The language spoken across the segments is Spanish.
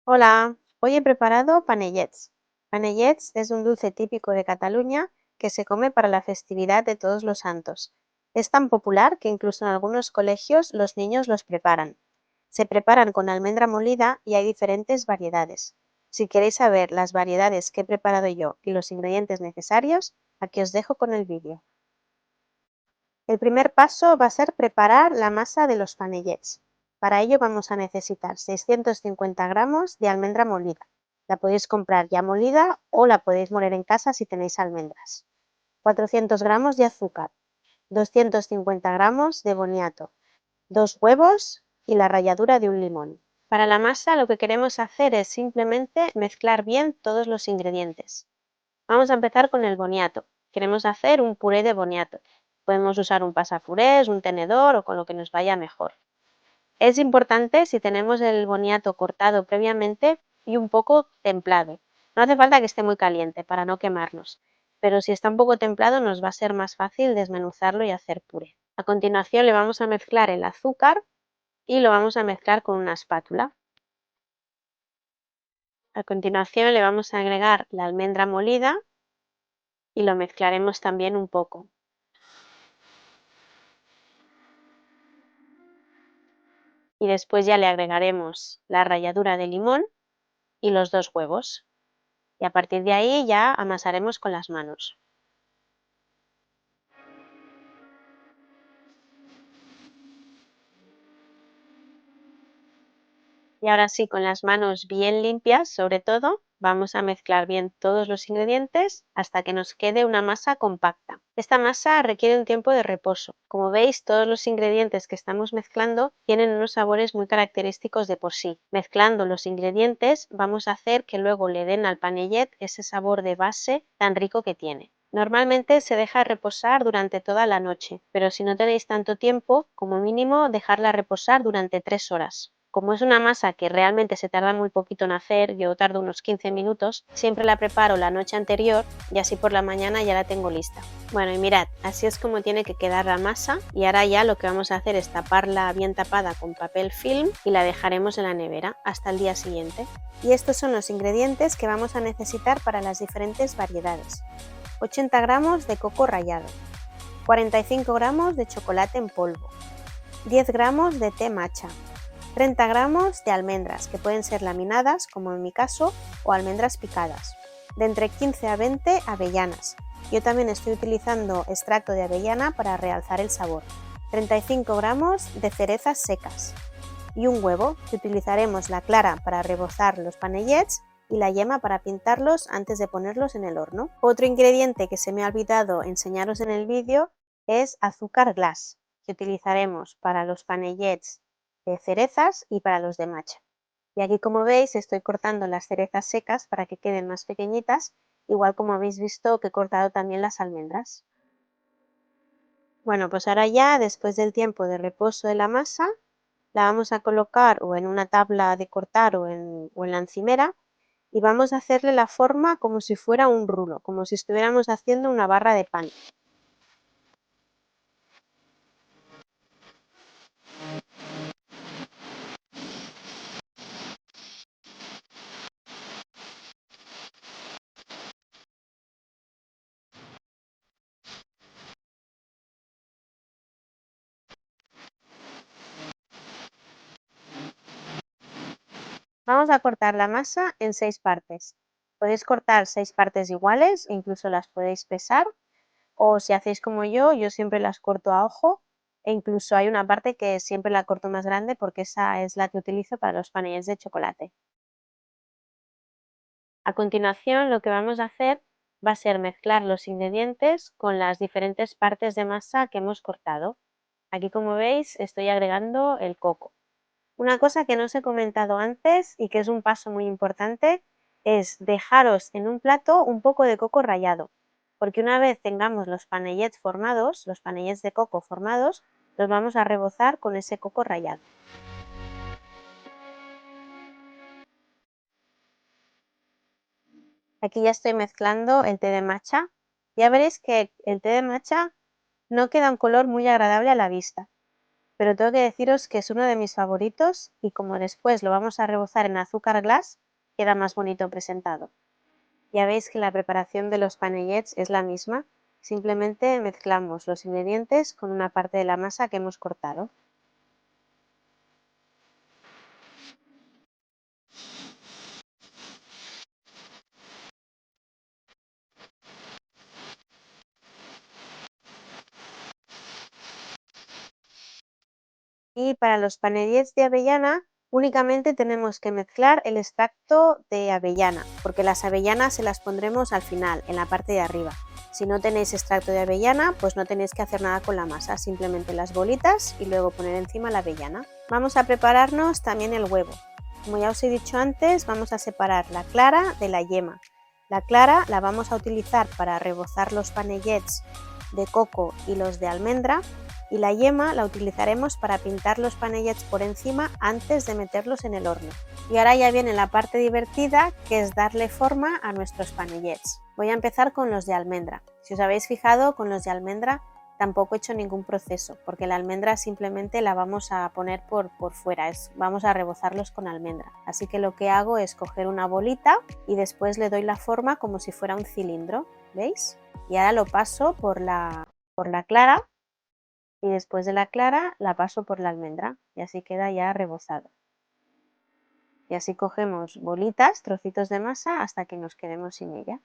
Hola, hoy he preparado panellets. Panellets es un dulce típico de Cataluña que se come para la festividad de Todos los Santos. Es tan popular que incluso en algunos colegios los niños los preparan. Se preparan con almendra molida y hay diferentes variedades. Si queréis saber las variedades que he preparado yo y los ingredientes necesarios, aquí os dejo con el vídeo. El primer paso va a ser preparar la masa de los panellets. Para ello vamos a necesitar 650 gramos de almendra molida. La podéis comprar ya molida o la podéis moler en casa si tenéis almendras. 400 gramos de azúcar, 250 gramos de boniato, 2 huevos y la ralladura de un limón. Para la masa lo que queremos hacer es simplemente mezclar bien todos los ingredientes. Vamos a empezar con el boniato. Queremos hacer un puré de boniato. Podemos usar un pasapurés, un tenedor o con lo que nos vaya mejor. Es importante si tenemos el boniato cortado previamente y un poco templado. No hace falta que esté muy caliente para no quemarnos, pero si está un poco templado nos va a ser más fácil desmenuzarlo y hacer puré. A continuación le vamos a mezclar el azúcar y lo vamos a mezclar con una espátula. A continuación le vamos a agregar la almendra molida y lo mezclaremos también un poco. Y después ya le agregaremos la ralladura de limón y los 2 huevos. Y a partir de ahí ya amasaremos con las manos. Y ahora sí, con las manos bien limpias, sobre todo, vamos a mezclar bien todos los ingredientes hasta que nos quede una masa compacta. Esta masa requiere un tiempo de reposo. Como veis, todos los ingredientes que estamos mezclando tienen unos sabores muy característicos de por sí. Mezclando los ingredientes vamos a hacer que luego le den al panellet ese sabor de base tan rico que tiene. Normalmente se deja reposar durante toda la noche, pero si no tenéis tanto tiempo, como mínimo dejarla reposar durante 3 horas. Como es una masa que realmente se tarda muy poquito en hacer, yo tardo unos 15 minutos, siempre la preparo la noche anterior y así por la mañana ya la tengo lista. Bueno, y mirad, así es como tiene que quedar la masa y ahora ya lo que vamos a hacer es taparla bien tapada con papel film y la dejaremos en la nevera hasta el día siguiente. Y estos son los ingredientes que vamos a necesitar para las diferentes variedades. 80 gramos de coco rallado, 45 gramos de chocolate en polvo, 10 gramos de té matcha, 30 gramos de almendras, que pueden ser laminadas, como en mi caso, o almendras picadas, de entre 15 a 20 avellanas. Yo también estoy utilizando extracto de avellana para realzar el sabor. 35 gramos de cerezas secas y un huevo, que utilizaremos la clara para rebozar los panellets y la yema para pintarlos antes de ponerlos en el horno. Otro ingrediente que se me ha olvidado enseñaros en el vídeo es azúcar glass, que utilizaremos para los panellets de cerezas y para los de matcha. Y aquí, como veis, estoy cortando las cerezas secas para que queden más pequeñitas, igual como habéis visto que he cortado también las almendras. Bueno, pues ahora ya, después del tiempo de reposo de la masa, la vamos a colocar o en una tabla de cortar o en la encimera y vamos a hacerle la forma como si fuera un rulo, como si estuviéramos haciendo una barra de pan. Vamos a cortar la masa en 6 partes. Podéis cortar 6 partes iguales, incluso las podéis pesar, o si hacéis como yo siempre las corto a ojo, e incluso hay una parte que siempre la corto más grande porque esa es la que utilizo para los panells de chocolate. A continuación, lo que vamos a hacer va a ser mezclar los ingredientes con las diferentes partes de masa que hemos cortado. Aquí, como veis, estoy agregando el coco. Una cosa que no os he comentado antes y que es un paso muy importante es dejaros en un plato un poco de coco rallado, porque una vez tengamos los panellets formados, los panellets de coco formados, los vamos a rebozar con ese coco rallado. Aquí ya estoy mezclando el té de matcha. Ya veréis que el té de matcha no queda un color muy agradable a la vista. pero tengo que deciros que es uno de mis favoritos y como después lo vamos a rebozar en azúcar glass, queda más bonito presentado. Ya veis que la preparación de los panellets es la misma, simplemente mezclamos los ingredientes con una parte de la masa que hemos cortado. Y para los panellets de avellana únicamente tenemos que mezclar el extracto de avellana, porque las avellanas se las pondremos al final, en la parte de arriba. Si no tenéis extracto de avellana, pues no tenéis que hacer nada con la masa, simplemente las bolitas y luego poner encima la avellana. Vamos a prepararnos también el huevo. Como ya os he dicho antes, vamos a separar la clara de la yema. La clara la vamos a utilizar para rebozar los panellets de coco y los de almendra, y la yema la utilizaremos para pintar los panellets por encima antes de meterlos en el horno. Y ahora ya viene la parte divertida, que es darle forma a nuestros panellets. Voy a empezar con los de almendra. Si os habéis fijado, con los de almendra tampoco he hecho ningún proceso, porque la almendra simplemente la vamos a poner por fuera, vamos a rebozarlos con almendra. Así que lo que hago es coger una bolita y después le doy la forma como si fuera un cilindro, ¿veis? Y ahora lo paso por la clara, y después de la clara la paso por la almendra y así queda ya rebozado. Y así cogemos bolitas, trocitos de masa hasta que nos quedemos sin ella.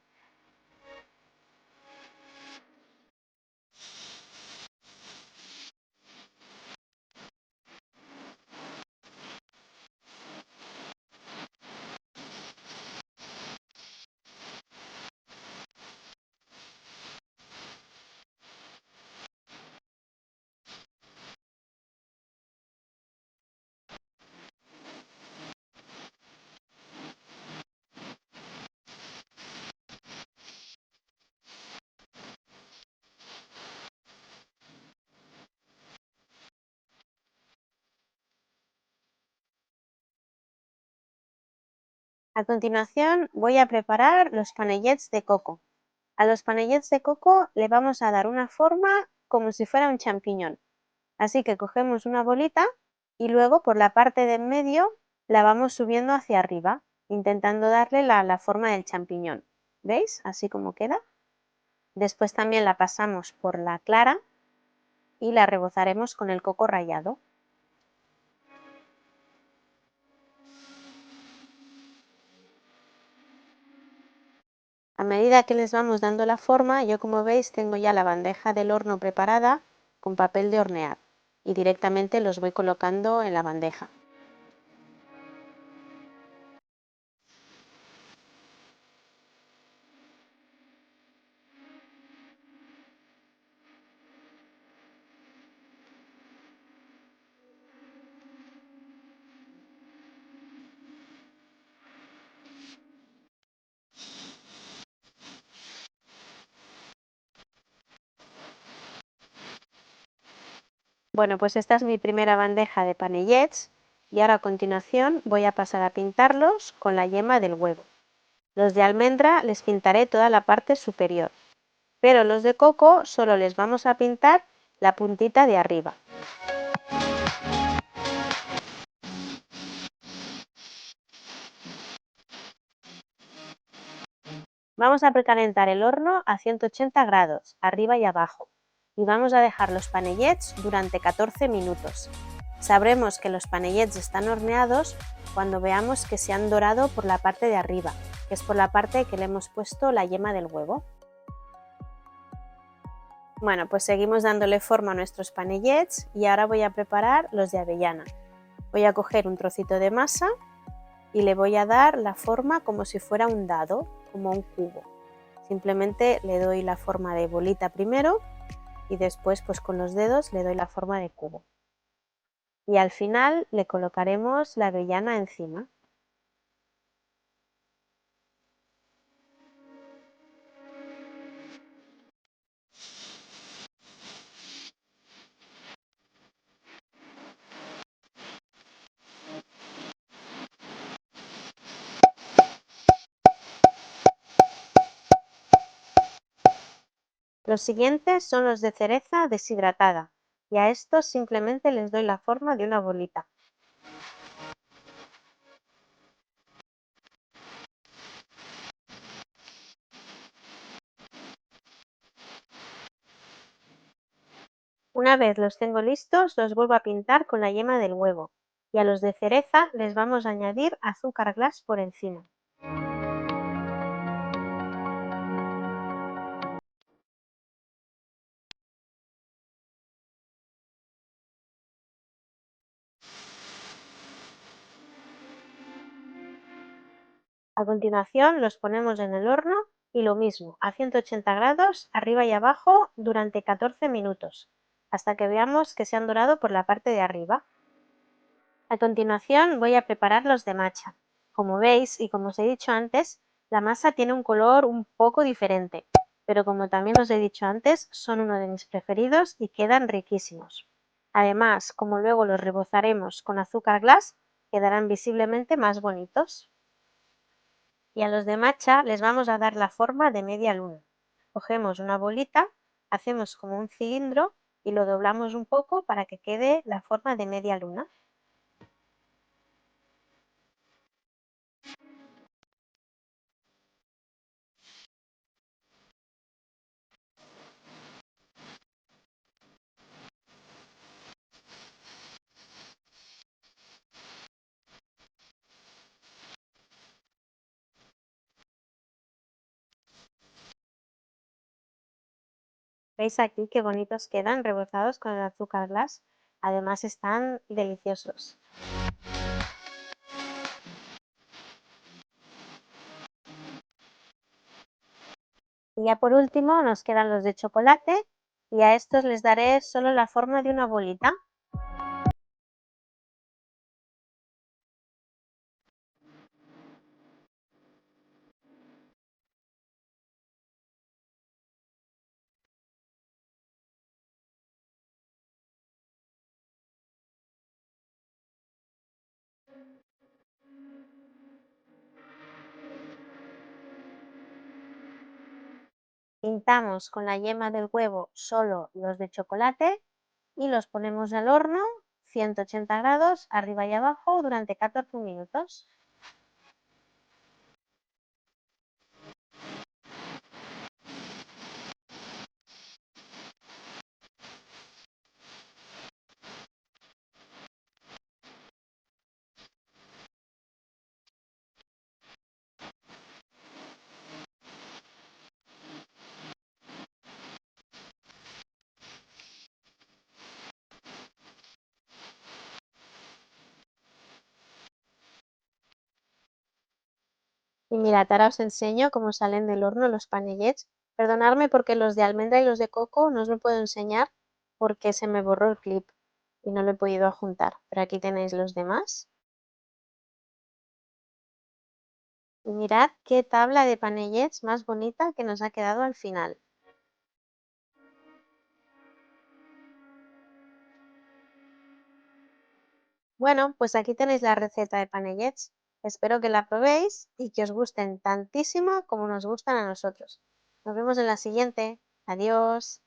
A continuación voy a preparar los panellets de coco. A los panellets de coco le vamos a dar una forma como si fuera un champiñón. Así que cogemos una bolita y luego por la parte de en medio la vamos subiendo hacia arriba, intentando darle la forma del champiñón. ¿Veis? Así como queda. Después también la pasamos por la clara y la rebozaremos con el coco rallado. A medida que les vamos dando la forma, yo como veis tengo ya la bandeja del horno preparada con papel de hornear y directamente los voy colocando en la bandeja. Bueno, pues esta es mi primera bandeja de panellets y ahora a continuación voy a pasar a pintarlos con la yema del huevo. Los de almendra les pintaré toda la parte superior, pero los de coco solo les vamos a pintar la puntita de arriba. Vamos a precalentar el horno a 180 grados, arriba y abajo, y vamos a dejar los panellets durante 14 minutos. Sabremos que los panellets están horneados cuando veamos que se han dorado por la parte de arriba, que es por la parte que le hemos puesto la yema del huevo. Bueno, pues seguimos dándole forma a nuestros panellets y ahora voy a preparar los de avellana. Voy a coger un trocito de masa y le voy a dar la forma como si fuera un dado, como un cubo. Simplemente le doy la forma de bolita primero y después pues con los dedos le doy la forma de cubo. Y al final le colocaremos la avellana encima. Los siguientes son los de cereza deshidratada. y a estos simplemente les doy la forma de una bolita. Una vez los tengo listos, los vuelvo a pintar con la yema del huevo y a los de cereza les vamos a añadir azúcar glass por encima. A continuación los ponemos en el horno y lo mismo, a 180 grados, arriba y abajo, durante 14 minutos, hasta que veamos que se han dorado por la parte de arriba. A continuación voy a preparar los de matcha. Como veis y como os he dicho antes, la masa tiene un color un poco diferente, pero como también os he dicho antes, son uno de mis preferidos y quedan riquísimos. Además, como luego los rebozaremos con azúcar glass, quedarán visiblemente más bonitos. Y a los de matcha les vamos a dar la forma de media luna. Cogemos una bolita, hacemos como un cilindro y lo doblamos un poco para que quede la forma de media luna. ¿Veis aquí qué bonitos quedan rebozados con el azúcar glass? Además están deliciosos. Y ya por último nos quedan los de chocolate y a estos les daré solo la forma de una bolita. Pintamos con la yema del huevo solo los de chocolate y los ponemos al horno 180 grados arriba y abajo durante 14 minutos. Y mirad, ahora os enseño cómo salen del horno los panellets. Perdonadme porque los de almendra y los de coco no os lo puedo enseñar porque se me borró el clip y no lo he podido adjuntar. Pero aquí tenéis los demás. Y mirad qué tabla de panellets más bonita que nos ha quedado al final. Bueno, pues aquí tenéis la receta de panellets. Espero que la probéis y que os gusten tantísimo como nos gustan a nosotros. Nos vemos en la siguiente. Adiós.